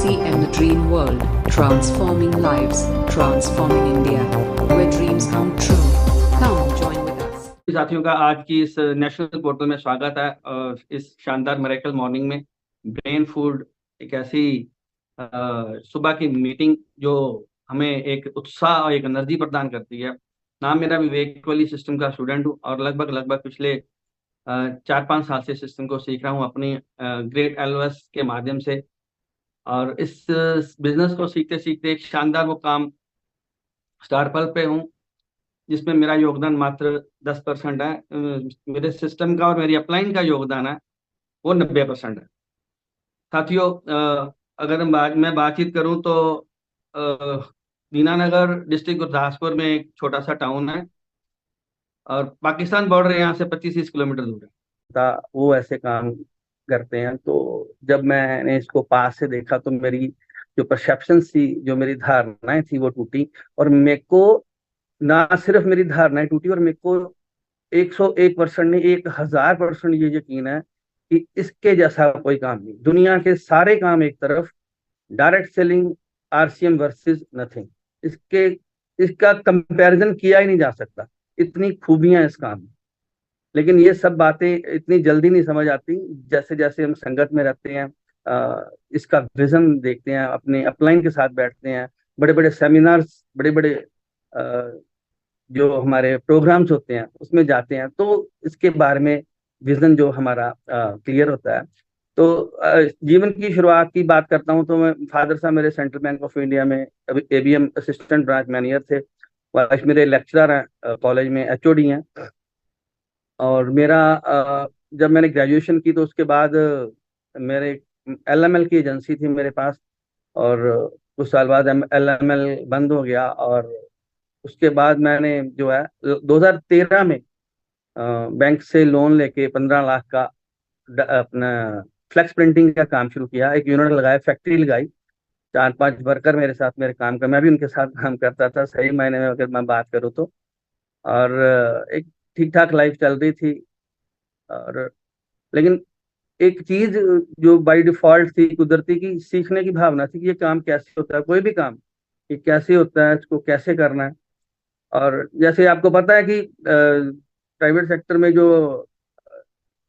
DCM The Dream World, transforming lives, transforming India, where dreams come true. Come join with us. साथियों का आज की इस national portal में स्वागत है और इस शानदार मिरेकल मॉर्निंग में ब्रेन फूड एक ऐसी सुबह की मीटिंग जो हमें एक उत्साह और एक एनर्जी प्रदान करती है। नाम मेरा विवेक कोहली सिस्टम का स्टूडेंट हूँ और लगभग पिछले 4-5 साल से सिस्टम को सीख रहा हूँ अपनी ग्रेट एलओएस के माध्यम से। और इस बिजनेस को सीखते सीखते एक शानदार वो काम स्टारपल पे हूँ जिसमें मेरा योगदान मात्र 10% है। मेरे सिस्टम का और मेरी अपलाइन का योगदान है वो 90% है। साथियों, अगर मैं बातचीत करूं तो दीनानगर डिस्ट्रिक्ट गुरदासपुर में एक छोटा सा टाउन है और पाकिस्तान बॉर्डर यहाँ से 25-30 किलोमीटर दूर है। वो ऐसे काम करते हैं। तो जब मैंने इसको पास से देखा तो मेरी जो परसेप्शन थी, जो मेरी धारणाएं थी वो टूटी। और मेरे को ना सिर्फ मेरी धारणाएं टूटी और मेरे को 101% नहीं 1000% ये यकीन है कि इसके जैसा कोई काम नहीं। दुनिया के सारे काम एक तरफ, direct selling, RCM versus nothing, इसके इसका कंपैरिजन किया ही नहीं जा सकता। इतनी खूबियां इस काम में, लेकिन ये सब बातें इतनी जल्दी नहीं समझ आती। जैसे जैसे हम संगत में रहते हैं, इसका विजन देखते हैं, अपने अपलाइन के साथ बैठते हैं, बड़े बड़े सेमिनार्स, बड़े बड़े जो हमारे प्रोग्राम्स होते हैं उसमें जाते हैं, तो इसके बारे में विजन जो हमारा क्लियर होता है। तो जीवन की शुरुआत की बात करता हूँ तो मैं, फादर साहब मेरे सेंट्रल बैंक ऑफ इंडिया में एबीएम असिस्टेंट ब्रांच मैनेजर थे। वाइफ मेरे लेक्चरर हैं, कॉलेज में एचओडी हैं। और मेरा जब मैंने ग्रेजुएशन की तो उसके बाद मेरे एलएमएल की एजेंसी थी मेरे पास, और कुछ साल बाद एलएमएल बंद हो गया। और उसके बाद मैंने जो है 2013 में बैंक से लोन लेके 15 लाख का अपना फ्लेक्स प्रिंटिंग का काम शुरू किया। एक यूनिट लगाया, फैक्ट्री लगाई, 4-5 वर्कर मेरे साथ मेरे काम का, मैं भी उनके साथ काम करता था सही मायने में अगर मैं बात करूँ तो। और एक ठीक ठाक लाइफ चल रही थी। और लेकिन एक चीज जो बाय डिफॉल्ट थी, कुदरती की सीखने की भावना थी कि ये काम कैसे होता है, कोई भी काम ये कैसे होता है, इसको कैसे करना है। और जैसे आपको पता है कि प्राइवेट सेक्टर में जो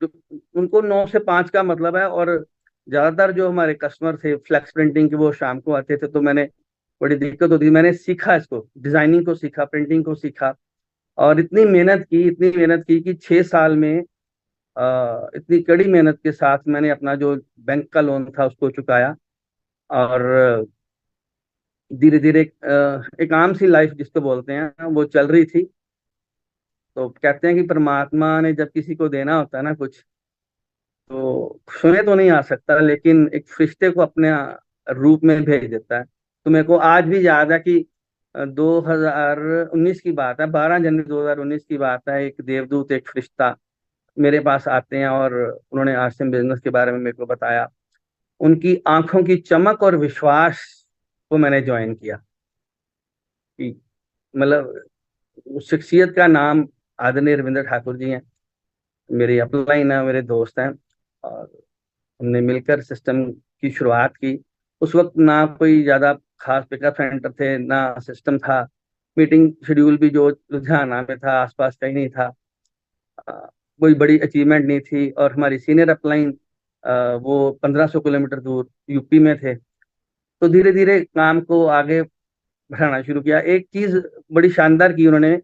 उनको 9 से 5 का मतलब है। और ज्यादातर जो हमारे कस्टमर थे फ्लैक्स प्रिंटिंग के, वो शाम को आते थे, तो मैंने बड़ी दिक्कत होती थी। मैंने सीखा इसको, डिजाइनिंग को सीखा, प्रिंटिंग को सीखा, और इतनी मेहनत की कि 6 साल में इतनी कड़ी मेहनत के साथ मैंने अपना जो बैंक का लोन था उसको चुकाया। और धीरे धीरे एक आम सी लाइफ जिसको बोलते हैं वो चल रही थी। तो कहते हैं कि परमात्मा ने जब किसी को देना होता है ना कुछ, तो सुने तो नहीं आ सकता, लेकिन एक फरिश्ते को अपने रूप में भेज देता है। तो मेरे को आज भी याद है कि 2019 की बात है, 12 जनवरी 2019 की बात है। एक देवदूत, एक फरिश्ता मेरे पास आते हैं और उन्होंने आरसीएम बिजनेस के बारे में मेरे को बताया। उनकी आंखों की चमक और विश्वास को मैंने ज्वाइन किया कि मतलब उस शख्सियत का नाम आदरणीय रविंद्र ठाकुर जी हैं, मेरे अपलाइन है, मेरे दोस्त हैं। और हमने मिलकर सिस्टम की शुरुआत की। उस वक्त ना कोई ज़्यादा खास पिकअप सेंटर थे, ना सिस्टम था। मीटिंग शेड्यूल भी जो लुधियाना में था, आसपास कहीं नहीं था। कोई बड़ी अचीवमेंट नहीं थी। और हमारी सीनियर अपलाइन वो 1500 किलोमीटर दूर यूपी में थे। तो धीरे धीरे काम को आगे बढ़ाना शुरू किया। एक चीज बड़ी शानदार की उन्होंने,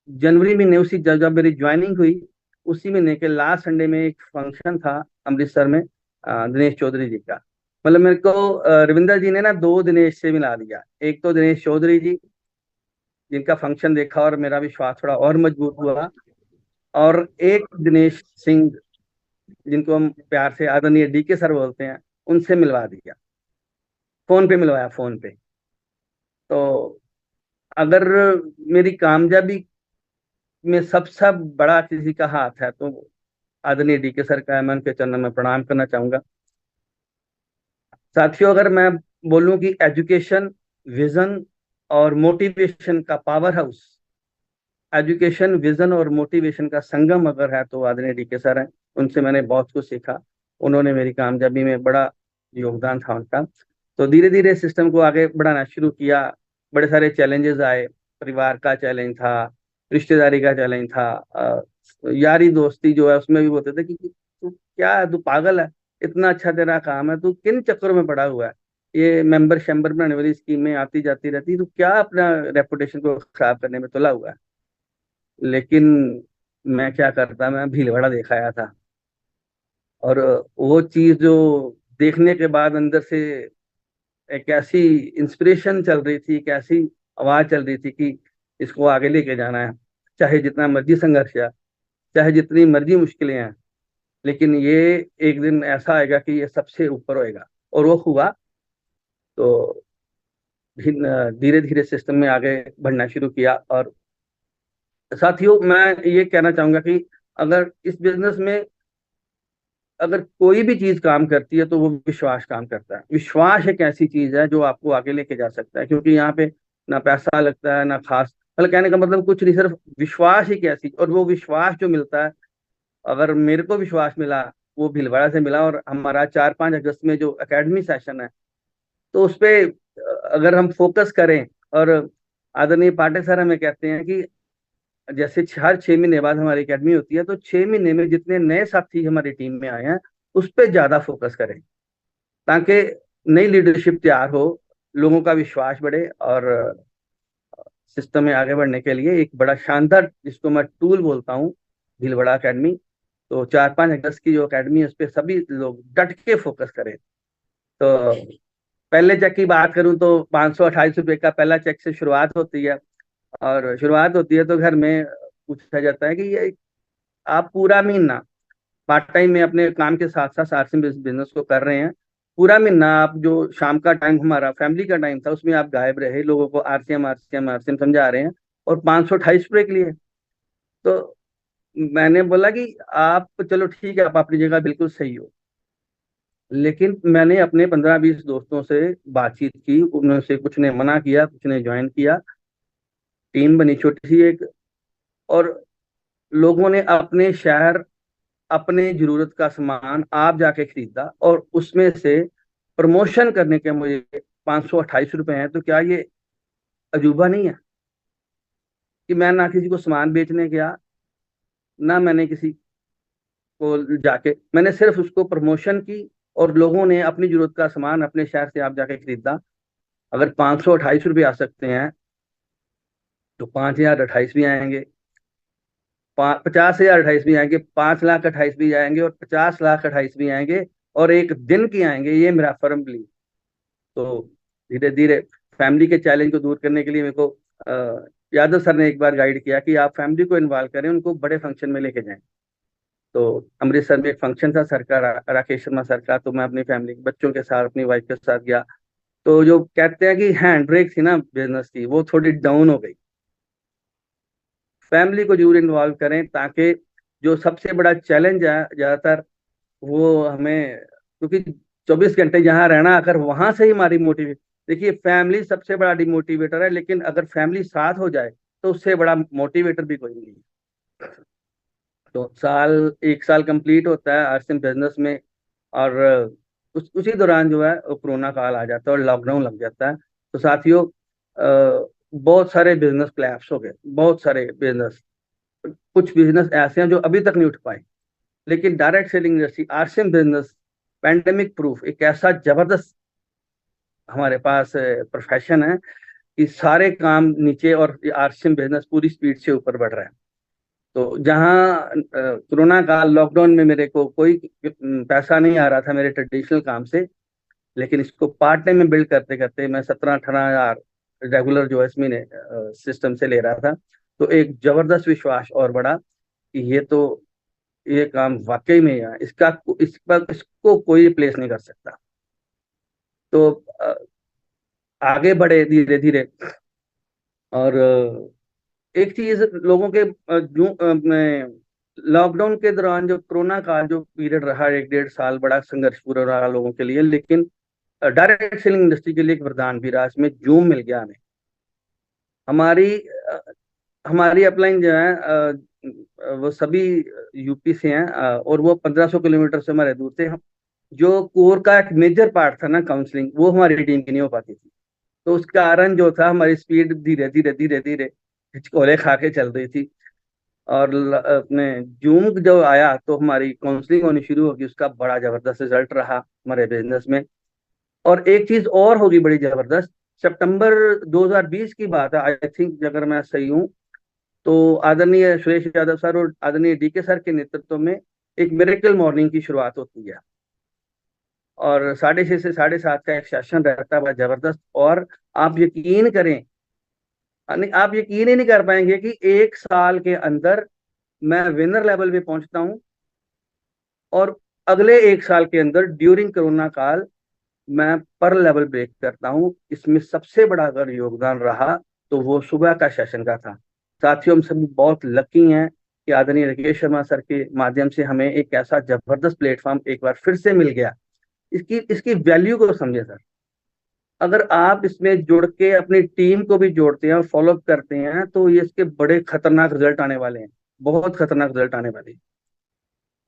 जनवरी महीने, उसी जब मेरी ज्वाइनिंग हुई उसी महीने के लास्ट संडे में एक फंक्शन था अमृतसर में, दिनेश चौधरी जी का। मतलब मेरे को रविंदर जी ने ना दो दिनेश से मिला दिया। एक तो दिनेश चौधरी जी जिनका फंक्शन देखा और मेरा विश्वास थोड़ा और मजबूत हुआ, और एक दिनेश सिंह जिनको हम प्यार से आदरणीय डीके सर बोलते हैं, उनसे मिलवा दिया। फोन पे मिलवाया, फोन पे। तो अगर मेरी कामयाबी में सबसे बड़ा किसी का हाथ है तो आदरणीय डीके सर का है। मैं उनके चरणों में प्रणाम करना चाहूंगा। साथियों, अगर मैं बोलूं कि एजुकेशन, विजन और मोटिवेशन का पावर हाउस, एजुकेशन, विजन और मोटिवेशन का संगम अगर है तो आदरणीय डीके सर हैं। उनसे मैंने बहुत कुछ सीखा। उन्होंने मेरी कामयाबी में बड़ा योगदान था उनका। तो धीरे धीरे सिस्टम को आगे बढ़ाना शुरू किया। बड़े सारे चैलेंजेस आए। परिवार का चैलेंज था, रिश्तेदारी का चैलेंज था, यारी दोस्ती जो है उसमें भी बोलते थे कि तू क्या है, तू पागल है, इतना अच्छा तेरा काम है, तू किन चक्करों में पड़ा हुआ है, ये मेंबर शेम्बर बनाने वाली स्कीमें आती जाती रहती, तू क्या अपना रेपुटेशन को खराब करने में तुला हुआ है। लेकिन मैं क्या करता, मैं भीलवाड़ा देखा आया था। और वो चीज जो देखने के बाद अंदर से एक ऐसी इंस्पिरेशन चल रही थी, एक ऐसी आवाज चल रही थी कि इसको आगे लेके जाना है, चाहे जितना मर्जी संघर्ष है, चाहे जितनी मर्जी मुश्किलें हैं, लेकिन ये एक दिन ऐसा आएगा कि ये सबसे ऊपर होएगा। और वो हुआ। तो धीरे धीरे सिस्टम में आगे बढ़ना शुरू किया। और साथियों, मैं ये कहना चाहूंगा कि अगर इस बिजनेस में अगर कोई भी चीज काम करती है तो वो विश्वास काम करता है। विश्वास एक ऐसी चीज है जो आपको आगे लेके जा सकता है, क्योंकि यहाँ पे ना पैसा लगता है ना खास, मतलब कहने का मतलब कुछ नहीं, सिर्फ विश्वास एक ऐसी, और वो विश्वास जो मिलता है, अगर मेरे को विश्वास मिला, वो भीलवाड़ा से मिला। और हमारा 4-5 अगस्त में जो एकेडमी सेशन है, तो उस पे अगर हम फोकस करें, और आदरणीय पाठक सर हमें कहते हैं कि जैसे हर 6 महीने बाद हमारी एकेडमी होती है, तो 6 महीने में जितने नए साथी हमारी टीम में आए हैं उस पर ज्यादा फोकस करें, ताकि नई लीडरशिप तैयार हो, लोगों का विश्वास बढ़े, और सिस्टम में आगे बढ़ने के लिए एक बड़ा शानदार, जिसको मैं टूल बोलता हूँ, भीलवाड़ा एकेडमी। तो 4-5 अगस्त की जो अकेडमी है उस पर सभी लोग डट के फोकस करें। तो पहले चेक की बात करूं तो 528 रुपये का पहला चेक से शुरुआत होती है। और शुरुआत होती है तो घर में पूछा जाता है कि ये आप पूरा महीना पार्ट टाइम में अपने काम के साथ साथ आरसीएम बिजनेस को कर रहे हैं, पूरा महीना आप जो शाम का टाइम हमारा फैमिली का टाइम था उसमें आप गायब रहे, लोगों को आरसीएम आरसीएम आरसीएम समझा रहे हैं, और 528 रुपये के लिए। तो मैंने बोला कि आप चलो ठीक है, आप अपनी जगह बिल्कुल सही हो, लेकिन मैंने अपने 15-20 दोस्तों से बातचीत की, उनमें से कुछ ने मना किया, कुछ ने ज्वाइन किया, टीम बनी छोटी सी एक। और लोगों ने अपने शहर, अपने जरूरत का सामान आप जाके खरीदा, और उसमें से प्रमोशन करने के मुझे 528 रुपये हैं। तो क्या ये अजूबा नहीं है कि मैं ना किसी को सामान बेचने गया, ना मैंने किसी को जाके, मैंने सिर्फ उसको प्रमोशन की, और लोगों ने अपनी जरूरत का सामान अपने शहर से आप जाके खरीदा। अगर 528 रुपये आ सकते हैं तो 5,028 भी आएंगे, 50,028 भी आएंगे, 5,28,000 भी आएंगे, और 50,28,000 भी आएंगे, और एक दिन की आएंगे, ये मेरा फर्म बिलीव। तो धीरे धीरे फैमिली के चैलेंज को दूर करने के लिए मेरे को यादव सर ने एक बार गाइड किया कि आप फैमिली को इन्वॉल्व करें, उनको बड़े फंक्शन में लेके जाएं। तो अमृतसर में एक फंक्शन था सर का, राकेश शर्मा सर का, तो मैं अपनी फैमिली बच्चों के साथ अपनी वाइफ के साथ गया। तो जो कहते हैं कि हैंड ब्रेक थी ना बिजनेस की, वो थोड़ी डाउन हो गई। फैमिली को जरूर इन्वॉल्व करें, ताकि जो सबसे बड़ा चैलेंज है ज्यादातर, वो हमें, क्योंकि 24 घंटे जहाँ रहना, अगर वहां से ही हमारी मोटिवेट, देखिए फैमिली सबसे बड़ा डिमोटिवेटर है, लेकिन अगर फैमिली साथ हो जाए तो उससे बड़ा मोटिवेटर भी कोई नहीं है। तो 1 साल कंप्लीट होता है आरसीएम बिजनेस में, और उसी दौरान जो है वो कोरोना काल आ जाता है और लॉकडाउन लग जाता है। तो साथियों, बहुत सारे बिजनेस क्लैप्स हो गए, बहुत सारे बिजनेस, कुछ बिजनेस ऐसे हैं जो अभी तक नहीं उठ पाए। लेकिन direct selling industry, RCM business, pandemic proof, एक ऐसा जबरदस्त हमारे पास प्रोफेशन है कि सारे काम नीचे, और आरसीएम बिजनेस पूरी स्पीड से ऊपर बढ़ रहा है। तो जहाँ कोरोना का लॉकडाउन में मेरे को कोई पैसा नहीं आ रहा था मेरे ट्रेडिशनल काम से, लेकिन इसको पार्ट टाइम में बिल्ड करते करते मैं 17-18 हज़ार रेगुलर जो है इस महीने सिस्टम से ले रहा था। तो एक जबरदस्त विश्वास और बढ़ा कि ये काम वाकई में है, इसको कोई रिप्लेस नहीं कर सकता। तो आगे बढ़े धीरे धीरे। और एक चीज लोगों के लॉकडाउन के दौरान, जो कोरोना का जो पीरियड रहा, 1-1.5 साल बड़ा संघर्षपूर्ण रहा लोगों के लिए, लेकिन डायरेक्ट सेलिंग इंडस्ट्री के लिए एक वरदान भी रहा, इसमें जूम मिल गया हमें। हमारी हमारी अपलाइन जो है वो सभी यूपी से हैं, और वो 1,500 किलोमीटर से हमारे दूर थे। जो कोर का एक मेजर पार्ट था ना काउंसलिंग, वो हमारी टीम की नहीं हो पाती थी। तो उस कारण जो था, हमारी स्पीड धीरे धीरे धीरे धीरे हिचकोले खा के चल रही थी। और अपने जून जब आया तो हमारी काउंसलिंग होनी शुरू होगी, उसका बड़ा जबरदस्त रिजल्ट रहा हमारे बिजनेस में। और एक चीज और होगी बड़ी जबरदस्त, सितंबर 2020 की बात है आई थिंक, अगर मैं सही हूँ तो आदरणीय सुरेश यादव सर और आदरणीय डीके सर के नेतृत्व में एक मिरेकल मॉर्निंग की शुरुआत होती है। और 6:30 से 7:30 का एक सेशन रहता है, बड़ा जबरदस्त। और आप यकीन करें, आप यकीन ही नहीं कर पाएंगे कि 1 साल के अंदर मैं विनर लेवल पे पहुंचता हूं। और अगले 1 साल के अंदर ड्यूरिंग कोरोना काल मैं पर लेवल ब्रेक करता हूं। इसमें सबसे बड़ा अगर योगदान रहा तो वो सुबह का सेशन का था। साथियों, हम सभी बहुत लकी हैं कि आदरणीय राकेश शर्मा सर के माध्यम से हमें एक ऐसा जबरदस्त प्लेटफॉर्म एक बार फिर से मिल गया। इसकी इसकी वैल्यू को समझे सर। अगर आप इसमें जुड़ के अपनी टीम को भी जोड़ते हैं और फॉलोअप करते हैं तो ये इसके बड़े खतरनाक रिजल्ट आने वाले हैं, बहुत खतरनाक रिजल्ट आने वाले हैं।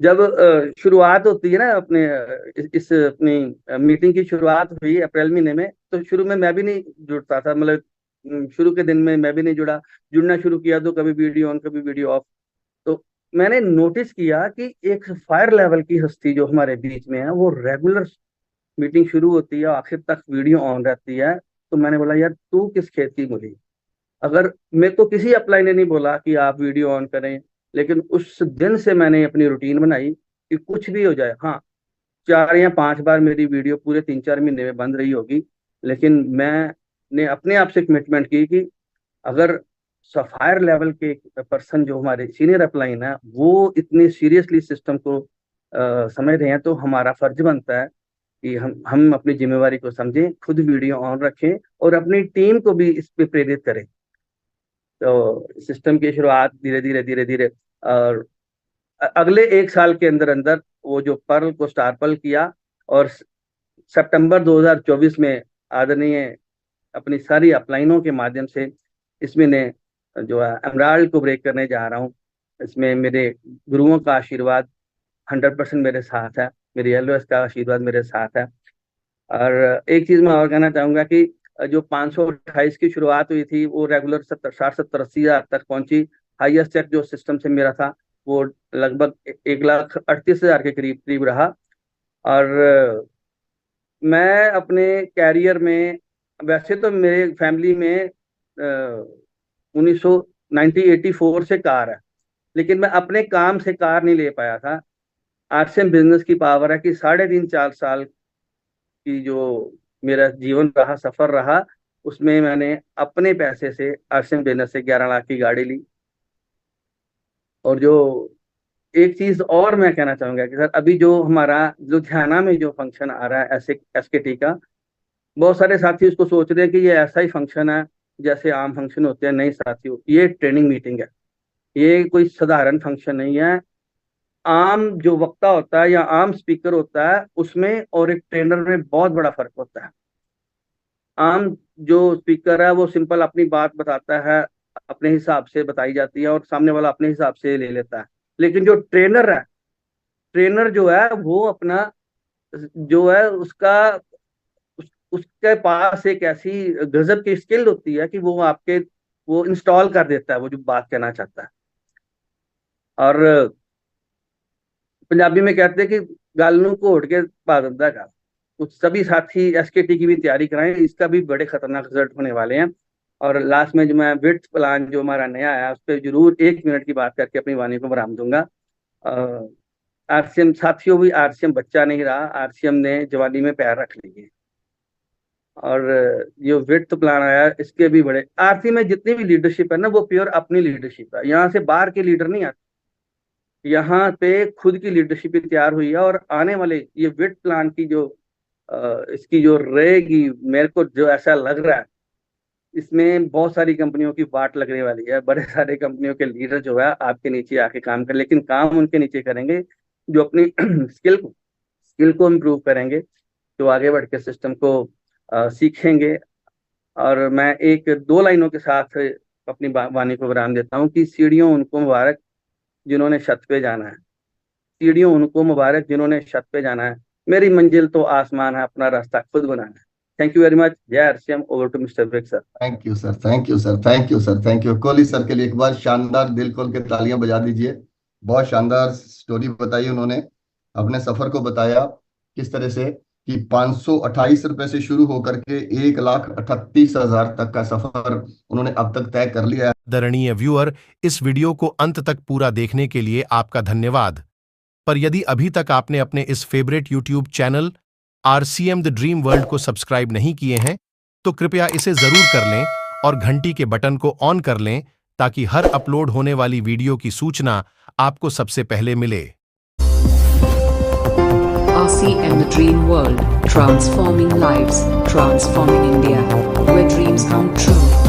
जब शुरुआत होती है ना अपने इस अपनी मीटिंग की शुरुआत हुई अप्रैल महीने में, तो शुरू में मैं भी नहीं जुड़ता था, मतलब शुरू के दिन में मैं भी नहीं जुड़ा। जुड़ना शुरू किया तो कभी वीडियो ऑन कभी वीडियो ऑफ। तो मैंने नोटिस किया कि एक फायर लेवल की हस्ती जो हमारे बीच में है, वो रेगुलर मीटिंग शुरू होती है आखिर तक वीडियो ऑन रहती है। तो मैंने बोला यार तू किस खेत की मूली। अगर मेरे को किसी अपलाइन ने नहीं बोला कि आप वीडियो ऑन करें, लेकिन उस दिन से मैंने अपनी रूटीन बनाई कि कुछ भी हो जाए, हाँ 4 या 5 बार मेरी वीडियो पूरे 3-4 महीने में बंद रही होगी, लेकिन मैंने अपने आप से कमिटमेंट की कि अगर सफायर लेवल के पर्सन जो हमारे सीनियर अपलाइन है वो इतने सीरियसली सिस्टम को समझ रहे हैं, तो हमारा फर्ज बनता है कि हम अपनी जिम्मेवारी को समझें, खुद वीडियो ऑन रखें और अपनी टीम को भी इस पे प्रेरित करें। तो सिस्टम की शुरुआत धीरे धीरे धीरे धीरे, और अगले 1 साल के अंदर अंदर वो जो पर्ल को स्टार पर्ल किया। और सितंबर 2024 में आदरणीय अपनी सारी अपलाइनों के माध्यम से इसमें ने जो है एमराल्ड को ब्रेक करने जा रहा हूँ। इसमें मेरे गुरुओं का आशीर्वाद 100% मेरे साथ है, मेरी एलओएस का आशीर्वाद मेरे साथ है। और एक चीज मैं और कहना चाहूंगा कि जो 528 की शुरुआत हुई थी वो रेगुलर 70, 60, 70, 80 हजार तक पहुंची। हाईएस्ट चेक जो सिस्टम से मेरा था वो लगभग 1,38,000 के करीब करीब रहा। और मैं अपने कैरियर में, वैसे तो मेरे फैमिली में 1984 से कार है, लेकिन मैं अपने काम से कार नहीं ले पाया था। आरसीएम बिजनेस की पावर है कि 3.5-4 साल की जो मेरा जीवन रहा, सफर रहा, उसमें मैंने अपने पैसे से आरसीएम बिजनेस से 11 लाख की गाड़ी ली। और जो एक चीज और मैं कहना चाहूंगा कि सर अभी जो हमारा लुधियाना में जो फंक्शन आ रहा है ऐसे एसकेटी का, बहुत सारे साथी उसको सोच रहे हैं कि ये ऐसा ही फंक्शन है जैसे आम फंक्शन होते हैं। नहीं साथियों, ये ट्रेनिंग मीटिंग है, ये कोई साधारण फंक्शन नहीं है। आम जो वक्ता होता है या आम स्पीकर होता है उसमें और एक ट्रेनर में बहुत बड़ा फर्क होता है। आम जो स्पीकर है वो सिंपल अपनी बात बताता है, अपने हिसाब से बताई जाती है और सामने वाला अपने हिसाब से ले लेता है। लेकिन जो ट्रेनर है, ट्रेनर जो है वो अपना जो है उसका उसके पास एक ऐसी गजब की स्किल होती है कि वो आपके वो इंस्टॉल कर देता है वो जो बात कहना चाहता है। और पंजाबी में कहते हैं कि गल नूं घोट के पा दिंदा गल। कुछ सभी साथी एसकेटी की भी तैयारी कराएं, इसका भी बड़े खतरनाक रिजल्ट होने वाले हैं। और लास्ट में जो मैं विड्थ प्लान जो हमारा नया आया उस पर जरूर 1 मिनट की बात करके अपनी वाणी को विराम दूंगा। आरसीएम साथियों, भी आरसीएम बच्चा नहीं रहा, आरसीएम ने जवानी में पैर रख लिए। और जो विड्थ प्लान आया इसके भी बड़े, आरसी में जितनी भी लीडरशिप है ना वो प्योर अपनी लीडरशिप है, यहाँ से बाहर के लीडर नहीं आते। यहाँ पे खुद की लीडरशिप भी तैयार हुई है। और आने वाले ये विड प्लान की जो इसकी जो रहेगी, मेरे को जो ऐसा लग रहा है इसमें बहुत सारी कंपनियों की वाट लगने वाली है। बड़े सारे कंपनियों के लीडर जो है आपके नीचे आके काम कर, लेकिन काम उनके नीचे करेंगे जो अपनी स्किल को इम्प्रूव करेंगे, जो आगे बढ़ के सिस्टम को सीखेंगे। और मैं एक दो लाइनों के साथ अपनी वाणी को विराम देता हूँ कि सीढ़ियों उनको मुबारक जिन्होंने छत पे जाना है। सीढ़ियों उनको मुबारक जिन्होंने छत पे जाना है। मेरी मंजिल तो आसमान है, अपना रास्ता खुद बनाना है। Thank you very much. जय आरसीएम। ओवर टू मिस्टर ब्रेक sir. Thank you sir, thank you sir, thank you sir, thank you. Kohli sir के लिए एक बार शानदार दिल खोल के तालियां बजा दीजिए। बहुत शानदार स्टोरी बताई उन्होंने, अपने सफर को बताया किस तरह से कि 528 रुपए से शुरू होकर के 1,38,000 तक का सफर उन्होंने अब तक तय कर लिया है। आदरणीय व्यूअर, इस वीडियो को अंत तक पूरा देखने के लिए आपका धन्यवाद। पर यदि अभी तक आपने अपने इस favourite YouTube channel RCM the dream world को सब्सक्राइब नहीं किए हैं तो कृपया इसे जरूर कर लें और घंटी के बटन को ऑन कर लें ताकि हर अपलोड होने वाली वीडियो की सूचना आपको सबसे पहले मिले। RCM The Dream World, transforming lives, transforming India, where dreams come true.